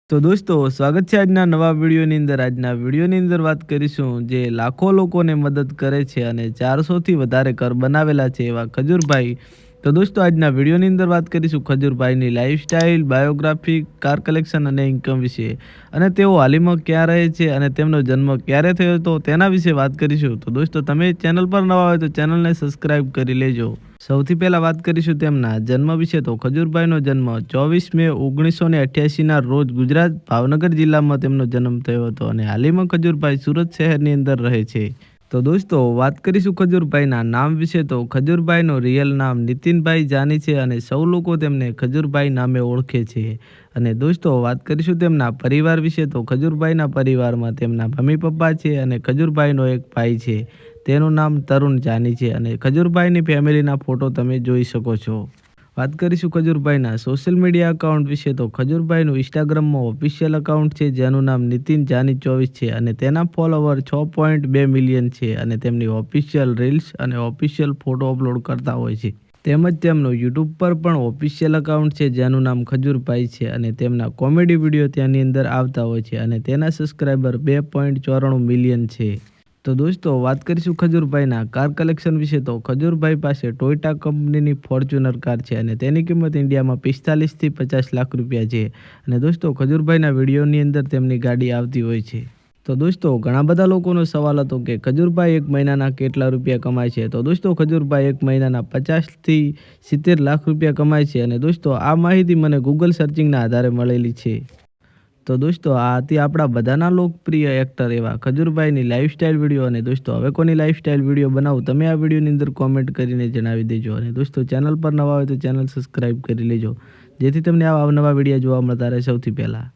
તો દોસ્તો સ્વાગત છે આજના નવા વિડીયોની અંદર. આજના વિડીયોની અંદર વાત કરીશું જે લાખો લોકોને મદદ કરે છે અને 400થી વધારે ઘર બનાવેલા છે એવા ખજૂરભાઈ. તો દોસ્તો આજના વિડીયોની અંદર વાત કરીશું ખજૂરભાઈની લાઈફસ્ટાઈલ, બાયોગ્રાફી, કાર કલેક્શન અને ઇન્કમ વિશે, અને તેઓ હાલમાં ક્યાં રહે છે અને તેમનો જન્મ ક્યારે થયો હતો તેના વિશે વાત કરીશું. તો દોસ્તો તમે ચેનલ પર નવા હોય તો ચેનલને સબસ્ક્રાઈબ કરી લેજો. સૌથી પહેલાં વાત કરીશું તેમના જન્મ વિશે. તો ખજૂરભાઈનો જન્મ 24 મે 1988ના રોજ ગુજરાત ભાવનગર જિલ્લામાં તેમનો જન્મ થયો હતો અને હાલમાં ખજૂરભાઈ સુરત શહેરની અંદર રહે છે. તો દોસ્તો વાત કરીશું ખજૂરભાઈના નામ વિશે. તો ખજૂરભાઈનો રિયલ નામ નીતિનભાઈ જાની છે અને સૌ લોકો તેમને ખજૂરભાઈ નામે ઓળખે છે. અને દોસ્તો વાત કરીશું તેમના પરિવાર વિશે. તો ખજૂરભાઈના પરિવારમાં તેમના મમ્મી પપ્પા છે અને ખજૂરભાઈનો એક ભાઈ છે, તેનું નામ તરુણ જાની છે. અને ખજૂરભાઈની ફેમિલીના ફોટો તમે જોઈ શકો છો. વાત કરીશું ખજૂરભાઈના સોશિયલ મીડિયા એકાઉન્ટ વિશે. તો ખજૂરભાઈનું ઇન્સ્ટાગ્રામમાં ઓફિશિયલ એકાઉન્ટ છે જેનું નામ નીતિન જાની 24 છે અને તેના ફોલોવર 6.2 મિલિયન છે અને તેમની ઓફિશિયલ રીલ્સ અને ઓફિશિયલ ફોટો અપલોડ કરતા હોય છે. તેમજ તેમનું યુટ્યુબ પર પણ ઓફિશિયલ એકાઉન્ટ છે જેનું નામ ખજૂરભાઈ છે અને તેમના કોમેડી વિડીયો ત્યાંની અંદર આવતા હોય છે અને તેના સબસ્ક્રાઈબર 2.94 મિલિયન છે. તો દોસ્તો વાત કરીશું ખજૂરભાઈના કાર કલેક્શન વિશે. તો ખજૂરભાઈ પાસે ટોયોટા કંપનીની ફોર્ચ્યુનર કાર છે અને તેની કિંમત ઇન્ડિયામાં 45થી 50 લાખ રૂપિયા છે. અને દોસ્તો ખજૂરભાઈના વિડીયોની અંદર તેમની ગાડી આવતી હોય છે. તો દોસ્તો ઘણા બધા લોકોનો સવાલ હતો કે ખજૂરભાઈ એક મહિનાના કેટલા રૂપિયા કમાય છે. તો દોસ્તો ખજૂરભાઈ એક મહિનાના 50થી 70 લાખ રૂપિયા કમાય છે. અને દોસ્તો આ માહિતી મને ગૂગલ સર્ચિંગના આધારે મળેલી છે. તો દોસ્તો આ હતી આપણા બધાના લોકપ્રિય એક્ટર એવા ખજૂરભાઈની લાઈફસ્ટાઈલ વિડીયો. અને દોસ્તો હવે કોની લાઈફસ્ટાઈલ વિડીયો બનાવું તમે આ વિડીયોની અંદર કોમેન્ટ કરીને જણાવી દેજો. અને દોસ્તો ચેનલ પર નવા હોય તો ચેનલ સબસ્ક્રાઈબ કરી લેજો જેથી તમને આવા નવા વિડીયો જોવા મળતા રહે સૌથી પહેલાં.